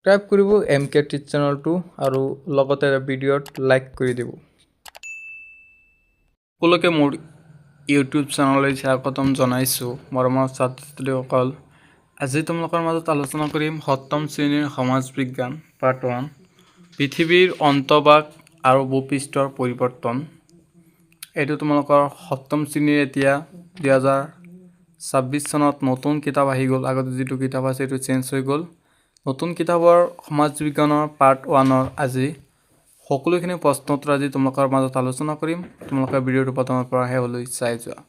Subscribe কৰিব MK টিচ চেনেলটো আৰু লগতে ভিডিঅ'ত লাইক কৰি দিব। সকলোকে মোৰ ইউটিউব চেনেললৈ স্বাগতম জনাইছোঁ। মৰমৰ ছাত্ৰ-ছাত্ৰীসকল, আজি তোমালোকৰ মাজত আলোচনা কৰিম সপ্তম শ্ৰেণীৰ সমাজ বিজ্ঞান পাৰ্ট 1 পৃথিৱীৰ অন্তভাগ আৰু ভূপৃষ্ঠৰ পৰিৱৰ্তন। এইটো তোমালোকৰ সপ্তম শ্ৰেণীৰ এতিয়া 2026 চনত নতুন কিতাপ আহি গ'ল। আগতে যিটো কিতাপ আছে এইটো চেঞ্জ হৈ গ'ল। নতুন কিতাপৰ সমাজ বিজ্ঞানৰ পাৰ্ট 1ৰ আজি সকলোখিনি প্ৰশ্ন উত্তৰ আজি তোমালোকৰ মাজত আলোচনা কৰিম। তোমালোকে ভিডিঅ'টো প্ৰথমৰ পৰা শেষলৈ চাই যোৱা।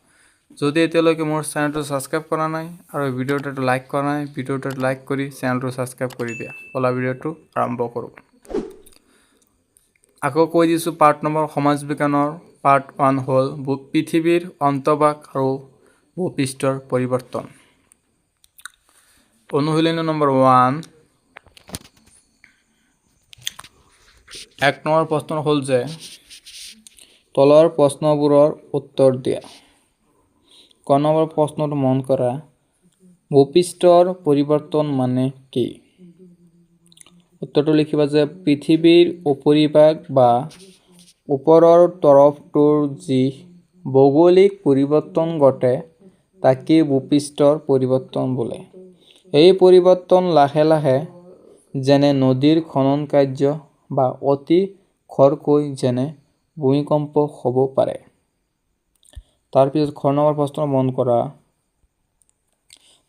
যদি এতিয়ালৈকে মোৰ চেনেলটো ছাবস্ক্ৰাইব কৰা নাই আৰু ভিডিঅ'টো লাইক কৰা নাই, ভিডিঅ'টো লাইক কৰি চেনেলটো ছাবস্ক্ৰাইব কৰি দিয়া। বলা ভিডিঅ'টো আৰম্ভ কৰোঁ। আকৌ কৈ দিছোঁ, পাৰ্ট নম্বৰ সমাজ বিজ্ঞানৰ পাৰ্ট 1 হ'ল পৃথিৱীৰ অন্তভাগ আৰু ভূপৃষ্ঠৰ পৰিৱৰ্তন। অনুশীলনী নম্বৰ 1, 1 নম্বৰ প্ৰশ্ন হ'ল যে তলৰ প্ৰশ্নবোৰৰ উত্তৰ দিয়া। ক নম্বৰ প্ৰশ্নটো মন কৰা, ভূপৃষ্ঠৰ পৰিৱৰ্তন মানে কি? উত্তৰটো লিখিবা যে পৃথিৱীৰ উপৰিভাগ বা ওপৰৰ তৰফটোৰ যি ভৌগোলিক পৰিৱৰ্তন ঘটে তাকে ভূপৃষ্ঠৰ পৰিৱৰ্তন বোলে। এই পৰিৱৰ্তন লাহে লাহে যেনে নদীৰ খনন কাৰ্য বা অতি খৰকৈ যেনে ভূমিকম্প হ'ব পাৰে। তাৰপিছত খ নম্বৰ প্ৰশ্ন মন কৰা,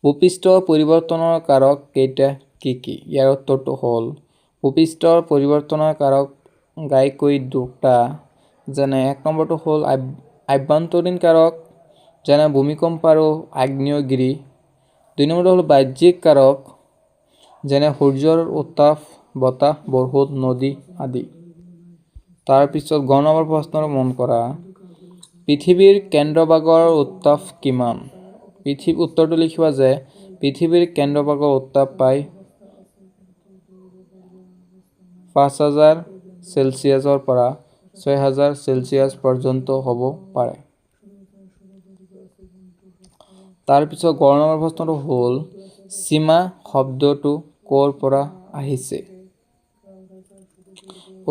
ভূপৃষ্ঠৰ পৰিৱৰ্তনৰ কাৰক কেইটা কি কি? ইয়াৰ উত্তৰটো হ'ল ভূপৃষ্ঠৰ পৰিৱৰ্তনৰ কাৰক ঘাইকৈ দুটা, যেনে 1 নম্বৰটো হ'ল আভ্যন্তৰীণ কাৰক যেনে ভূমিকম্প আৰু আগ্নেয়গিৰি। 2 নম্বৰটো হ'ল বাহ্যিক কাৰক যেনে সূৰ্যৰ উত্তাপ, বতাহ, বৰষুণ, নদী আদি। তাৰপিছত গ নম্বৰ প্ৰশ্নৰ মন কৰা, পৃথিৱীৰ কেন্দ্ৰভাগৰ উত্তাপ কিমান? উত্তৰটো লিখিবা যে পৃথিৱীৰ কেন্দ্ৰভাগৰ উত্তাপ প্ৰায় 5000 চেলছিয়াছৰ পৰা 6000 চেলছিয়াছ পৰ্যন্ত হ'ব পাৰে। তাৰপিছত গ নম্বৰ প্ৰশ্নটো হ'ল সীমা শব্দটো ক'ৰ পৰা আহিছে?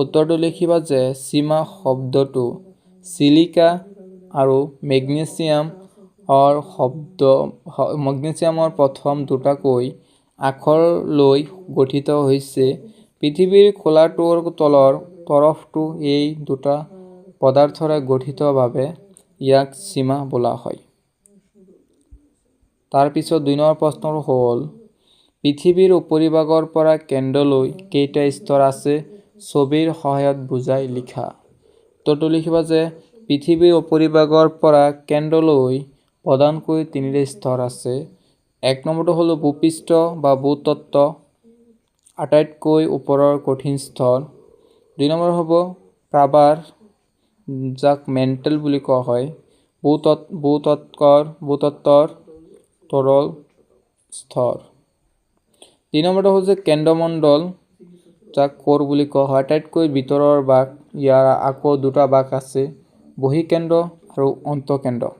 উত্তৰটো লিখিবা যে সীমা শব্দটো চিলিকা আৰু মেগনেছিয়ামৰ প্ৰথম দুটাকৈ আখৰ লৈ গঠিত হৈছে। পৃথিৱীৰ খোলাটোৰ তলৰ তৰফটো এই দুটা পদাৰ্থৰে গঠিত বাবে ইয়াক সীমা বোলা হয়। তাৰপিছত 2 নম্বৰ প্ৰশ্নটো হ'ল পৃথিৱীৰ উপৰিভাগৰ পৰা কেন্দ্ৰলৈ কেইটা স্তৰ আছে? ছবিৰ সহায়ত বুজাই লিখা। উত্তৰটো লিখিবা যে পৃথিৱীৰ উপৰিভাগৰ পৰা কেন্দ্ৰলৈ প্ৰধানকৈ 3টা স্তৰ আছে। 1 নম্বৰটো হ'ল ভূপৃষ্ঠ বা ভূতত্ত্ব, আটাইতকৈ ওপৰৰ কঠিন স্তৰ। 2 নম্বৰ হ'ব প্ৰাভাৰ, যাক মেণ্টেল বুলি কোৱা হয়, ভূতত্ত্বৰ তৰল স্তৰ। 3 নম্বৰটো হ'ল যে কেন্দ্ৰমণ্ডল, যাক কোৰ বুলি কোৱা হয়, আটাইতকৈ ভিতৰৰ ভাগ। ইয়াৰ আকৌ দুটা ভাগ আছে, বহিঃকেন্দ্ৰ আৰু অন্তঃকেন্দ্ৰ।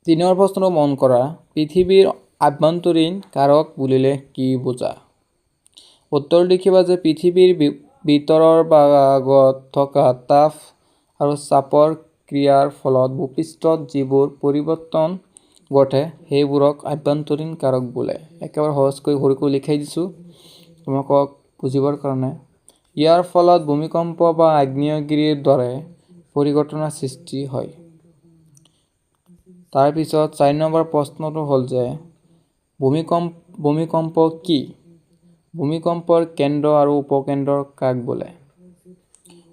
3 নম্বৰ প্ৰশ্নটো মন কৰা, পৃথিৱীৰ আভ্যন্তৰীণ কাৰক বুলিলে কি বুজা? উত্তৰ লিখিবা যে পৃথিৱীৰ ভিতৰৰ ভাগত থকা তাপ আৰু চাপৰ ক্ৰিয়াৰ ফলত ভূপৃষ্ঠত যিবোৰ পৰিৱৰ্তন ঘটে সেইবোৰক আভ্যন্তৰীণ কাৰক বোলে। একেবাৰে সহজকৈ সৰুকৈ লিখাই দিছোঁ তোমালোকক বুজিবৰ কাৰণে। ইয়াৰ ফলত ভূমিকম্প বা আগ্নেয়গিৰিৰ দৰে পৰিঘটনাৰ সৃষ্টি হয়। তাৰপিছত 4 নম্বৰ প্ৰশ্নটো হ'ল যে ভূমিকম্প কি? ভূমিকম্পৰ কেন্দ্ৰ আৰু উপকেন্দ্ৰ কাক বোলে?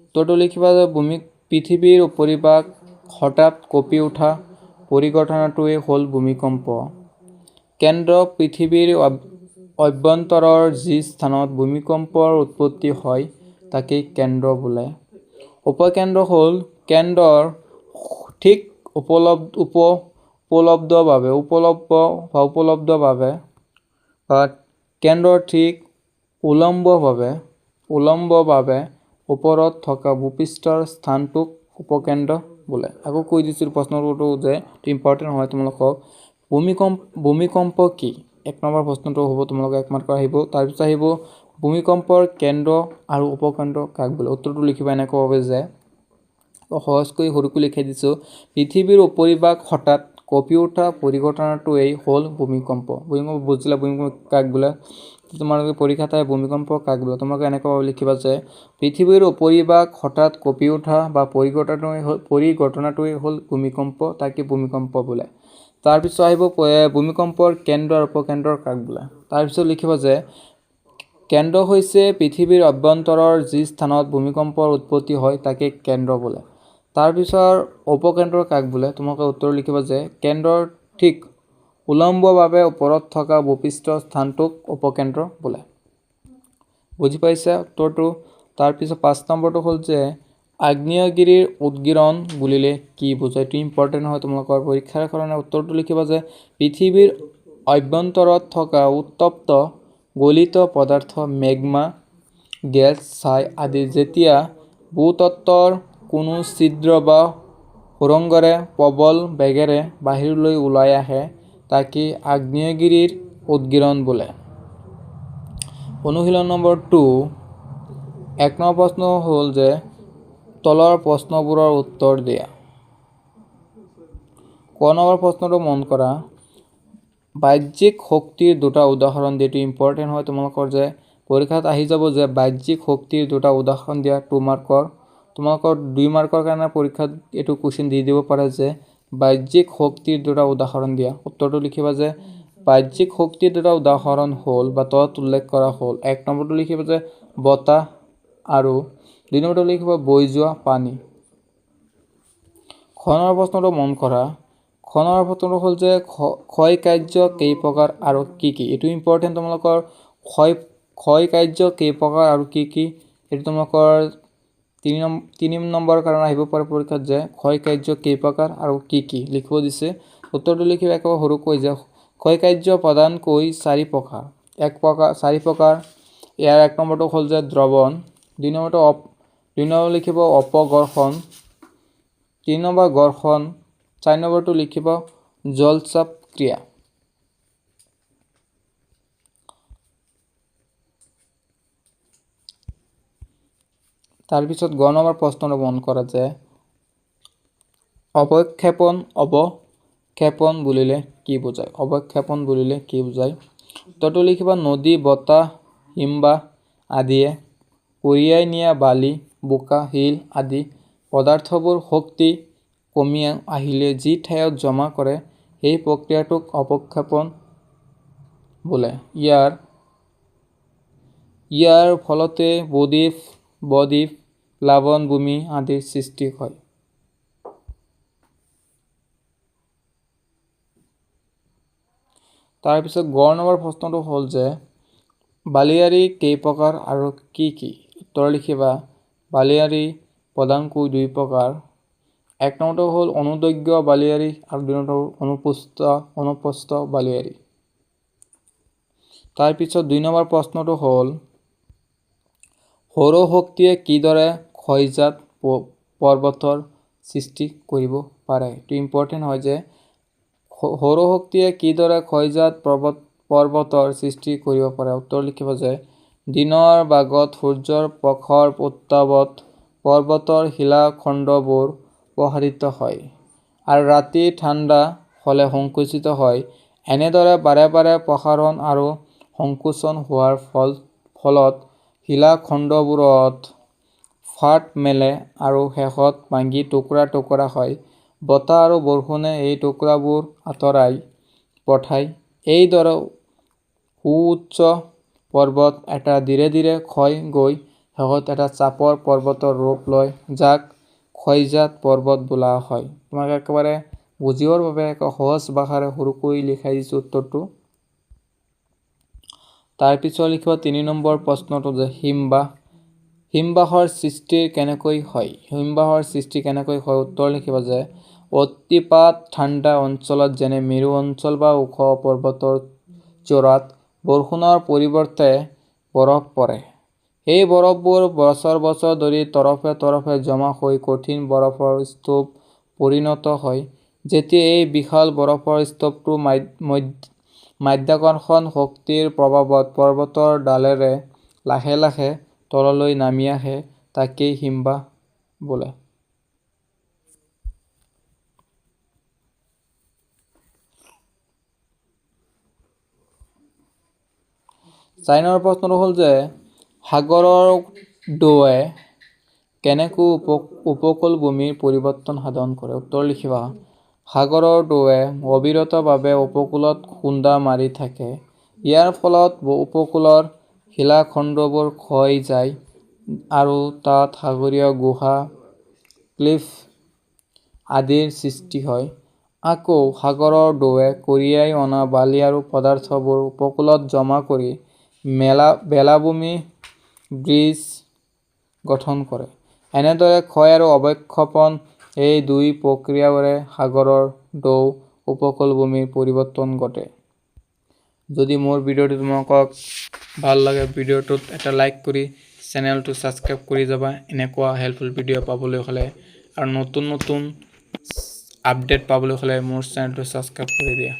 উত্তৰটো লিখিবা যে পৃথিৱীৰ উপৰিভাগ হঠাৎ কঁপি উঠা পৰিঘটনাটোৱে হ'ল ভূমিকম্প। কেন্দ্ৰ পৃথিৱীৰ অভ্যন্তৰৰ যি স্থানত ভূমিকম্পৰ উৎপত্তি হয় তাকেই কেন্দ্ৰ বোলে। উপকেন্দ্ৰ হ'ল কেন্দ্ৰৰ ঠিক উপলব্ধভাৱে বা কেন্দ্ৰৰ ঠিক উলম্বভাৱে ওপৰত থকা ভূপৃষ্ঠৰ স্থানটোক উপকেন্দ্ৰ বোলে। আকৌ কৈ দিছোঁ প্ৰশ্নটো যে ইম্পৰ্টেণ্ট হয়, তোমালোকক ভূমিকম্প কি? 1 নম্বৰ প্ৰশ্নটো হ'ব তোমালোকে 1 মাৰ্কৰ আহিব। তাৰপিছত আহিব ভূমিকম্পৰ কেন্দ্ৰ আৰু উপকেন্দ্ৰ কাক বোলে? উত্তৰটো লিখিবা এনেকৈ হবে যে সহজকৈ সৰুকৈ লিখাই দিছোঁ, পৃথিৱীৰ উপৰিভাগ হঠাৎ কঁপি উঠা পৰিঘটনাটোৱেই হ'ল ভূমিকম্প। ভূমিকম্প বুজিলা? ভূমিকম্প কাক বোলে? তোমালোকে পৰীক্ষাত ভূমিকম্প কাক বোলে? তোমালোকে এনেকৈ লিখিবা যে পৃথিৱীৰ উপৰিভাগ হঠাৎ কঁপি উঠা বা পৰিঘটনাটোৱেই হ'ল ভূমিকম্প, তাকে ভূমিকম্প বোলে। তাৰপিছত আহিব ভূমিকম্পৰ কেন্দ্ৰ আৰু উপকেন্দ্ৰ কাক বোলে? তাৰপিছত লিখিবা যে কেন্দ্ৰ হৈছে পৃথিৱীৰ অভ্যন্তৰৰ যি স্থানত ভূমিকম্পৰ উৎপত্তি হয় তাকে কেন্দ্ৰ বোলে। তাৰপিছত উপকেন্দ্ৰ কাক বোলে? তোমালোকে উত্তৰ লিখিবা যে কেন্দ্ৰৰ ঠিক উলম্বভাৱে ওপৰত থকা ভূপৃষ্ঠ স্থানটোক উপকেন্দ্ৰ বোলে। বুজি পাইছা উত্তৰটো? তাৰপিছত 5 নম্বৰটো হ'ল যে আগ্নেয়গিৰিৰ উদগীৰণ বুলিলে কি বুজায়? এইটো ইম্পৰ্টেণ্ট হয় তোমালোকৰ পৰীক্ষাৰ কাৰণে। উত্তৰটো লিখিবা যে পৃথিৱীৰ অভ্যন্তৰত থকা উত্তপ্ত গলিত পদাৰ্থ মেগমা, গেছ, ছাই আদি যেতিয়া ভূতত্ত্বৰ কোনো ছিদ্ৰ বা সুৰংগৰে প্ৰবল বেগেৰে বাহিৰলৈ ওলাই আহে তাকে আগ্নেয়গিৰিৰ উদগীৰণ বোলে। অনুশীলন নম্বৰ 2, 1 নম্বৰ প্ৰশ্ন হ'ল যে তলৰ প্ৰশ্নবোৰৰ উত্তৰ দিয়া। ক নম্বৰ প্ৰশ্নটো মন কৰা, বাহ্যিক শক্তিৰ দুটা উদাহৰণ দিয়া। এইটো ইম্পৰ্টেণ্ট হয় তোমালোকৰ যে পৰীক্ষাত আহি যাব যে বাহ্যিক শক্তিৰ দুটা উদাহৰণ দিয়া 2 মাৰ্কৰ। তোমালোকৰ 2 মাৰ্কৰ কাৰণে পৰীক্ষাত এইটো কুৱেশ্যন দি দিব পাৰে যে বাহ্যিক শক্তিৰ দুটা উদাহৰণ দিয়া। উত্তৰটো লিখিবা যে বাহ্যিক শক্তিৰ দুটা উদাহৰণ হ'ল বা তলত উল্লেখ কৰা হ'ল। 1 নম্বৰটো লিখিবা যে বতাহ আৰু 2 নম্বৰটো লিখিবা বৈ যোৱা পানী। খ নম্বৰ প্ৰশ্নটো মন কৰা, খ নম্বৰ প্ৰশ্নটো হ'ল যে ক্ষয় কাৰ্য কেই প্ৰকাৰ আৰু কি কি? এইটো ইম্পৰ্টেণ্ট তোমালোকৰ ক্ষয় কাৰ্য কেই প্ৰকাৰ আৰু কি কি? এইটো তোমালোকৰ 3 নম্বৰ কাৰণে আহিব পাৰে পৰীক্ষাত যে ক্ষয় কাৰ্য কেই প্ৰকাৰ আৰু কি কি লিখিব দিছে। উত্তৰটো লিখিবা একেবাৰে সৰুকৈ যে ক্ষয় কাৰ্য প্ৰধানকৈ 4 প্ৰকাৰ। 4 প্ৰকাৰ। ইয়াৰ 1 নম্বৰটো হ'ল যে দ্ৰৱণ, 2 নম্বৰ লিখিব অপঘৰ্ষণ, 3 নম্বৰ ঘৰ্ষণ, 4 নম্বৰটো লিখিব জলচাপ ক্ৰিয়া। তাৰপিছত গ নম্বৰ প্ৰশ্নটো মন কৰা যে অৱক্ষেপণ বুলিলে কি বুজায়? অৱক্ষেপণ বুলিলে কি বুজায়? উত্তৰটো লিখিবা নদী, বতাহ, হিমবাহ আদিয়ে কঢ়িয়াই নিয়া বালি, বোকা, শিল আদি পদাৰ্থবোৰ শক্তি কমি আহিলে যি ঠাইত জমা কৰে সেই প্ৰক্ৰিয়াটোক অৱক্ষেপণ বোলে। ইয়াৰ ফলতে বদ্বীপ, প্লাৱন ভূমি আদিৰ সৃষ্টি হয়। তাৰপিছত গ নম্বৰ প্ৰশ্নটো হ'ল যে বালিয়াড়ী কেই প্ৰকাৰ আৰু কি কি? উত্তৰ লিখিবা বালিয়াড়ী প্ৰধানকৈ 2 প্ৰকাৰ। 1 নম্বৰটো হ'ল অনুদৈৰ্ঘ্য বালিয়াড়ী আৰু 2 নম্বৰটো অনুপ্ৰস্থ বালিয়াড়ী। তাৰপিছত 2 নম্বৰ প্ৰশ্নটো হ'ল সৌৰশক্তিয়ে কিদৰে ক্ষয়জাত পৰ্বতৰ সৃষ্টি কৰিব পাৰে? এইটো ইম্পৰ্টেণ্ট হয় যে সৌৰশক্তিয়ে কিদৰে ক্ষয়জাত পৰ্বতৰ সৃষ্টি কৰিব পাৰে? উত্তৰ লিখিবা যে দিনৰ ভাগত সূৰ্যৰ প্ৰখৰ উত্তাপত পৰ্বতৰ শিলাখণ্ডবোৰ প্ৰসাৰিত হয় আৰু ৰাতি ঠাণ্ডা হ'লে সংকুচিত হয়। এনেদৰে বাৰে বাৰে প্ৰসাৰণ আৰু সংকোচন হোৱাৰ ফলত শিলাখণ্ডবোৰত ফাট মেলে আৰু শেষত ভাঙি টুকুৰা টুকুৰা হয়। বতাহ আৰু বৰষুণে এই টুকুৰাবোৰ আঁতৰাই পঠায়। এইদৰে সুউচ্চ পৰ্বত এটা ধীৰে ধীৰে ক্ষয় গৈ শেষত এটা চাপৰ পৰ্বতৰ ৰূপ লয় যাক ক্ষয়জাত পৰ্বত বোলা হয়। তোমাক একেবাৰে বুজিবৰ বাবে এক সহজ ভাষাৰে সৰুকৈ লিখাই দিছোঁ উত্তৰটো। তাৰপিছত লিখিবা 3 নম্বৰ প্ৰশ্নটো যে হিমবাহৰ সৃষ্টি কেনেকৈ হয়? হিমবাহৰ সৃষ্টি কেনেকৈ হয়? উত্তৰ লিখিবা যে অতিপাত ঠাণ্ডা অঞ্চলত যেনে মেৰু অঞ্চল বা ওখ পৰ্বতৰ চূড়াত বৰষুণৰ পৰিৱৰ্তে বৰফ পৰে। এই বৰফবোৰ বছৰ বছৰ ধৰি তৰপে তৰপে জমা হৈ কঠিন বৰফৰ স্তূপ পৰিণত হয়। যেতিয়া এই বিশাল বৰফৰ স্তূপটো মাধ্যাকৰ্ষণ শক্তিৰ প্ৰভাৱত পৰ্বতৰ ডালেৰে লাহে লাহে তললৈ নামি আহে, তাকেই হিমবাহ বোলে। চাইনৰ প্ৰশ্নটো হ'ল যে সাগৰৰ ঢৌৱে কেনেকৈ উপকূল ভূমিৰ পৰিৱৰ্তন সাধন কৰে? উত্তৰ লিখিবা। সাগৰৰ ঢৌৱে অবিৰতভাৱে উপকূলত খুন্দা মাৰি থাকে। ইয়াৰ ফলত উপকূলৰ শিলাখণ্ডবোৰ ক্ষয় যায় আৰু তাত সাগৰীয় গুহা, ক্লিফ আদিৰ সৃষ্টি হয়। আকৌ সাগৰৰ ঢৌৱে কঢ়িয়াই অনা বালি আৰু পদাৰ্থবোৰ উপকূলত জমা কৰি বেলাভূমি, ব্ৰীজ গঠন কৰে। এনেদৰে ক্ষয় আৰু অৱক্ষেপণ এই দুই প্ৰক্ৰিয়াৰে সাগৰৰ ঢৌ উপকূল ভূমিৰ পৰিৱৰ্তন ঘটে। যদি মোৰ ভিডিঅ'টো তোমালোকক ভাল লাগে, ভিডিঅ'টোত এটা লাইক কৰি চেনেলটো ছাবস্ক্ৰাইব কৰি যাবা এনেকুৱা হেল্পফুল ভিডিঅ' পাবলৈ হ'লে, আৰু নতুন নতুন আপডেট পাবলৈ হ'লে মোৰ চেনেলটো ছাবস্ক্ৰাইব কৰি দিয়া।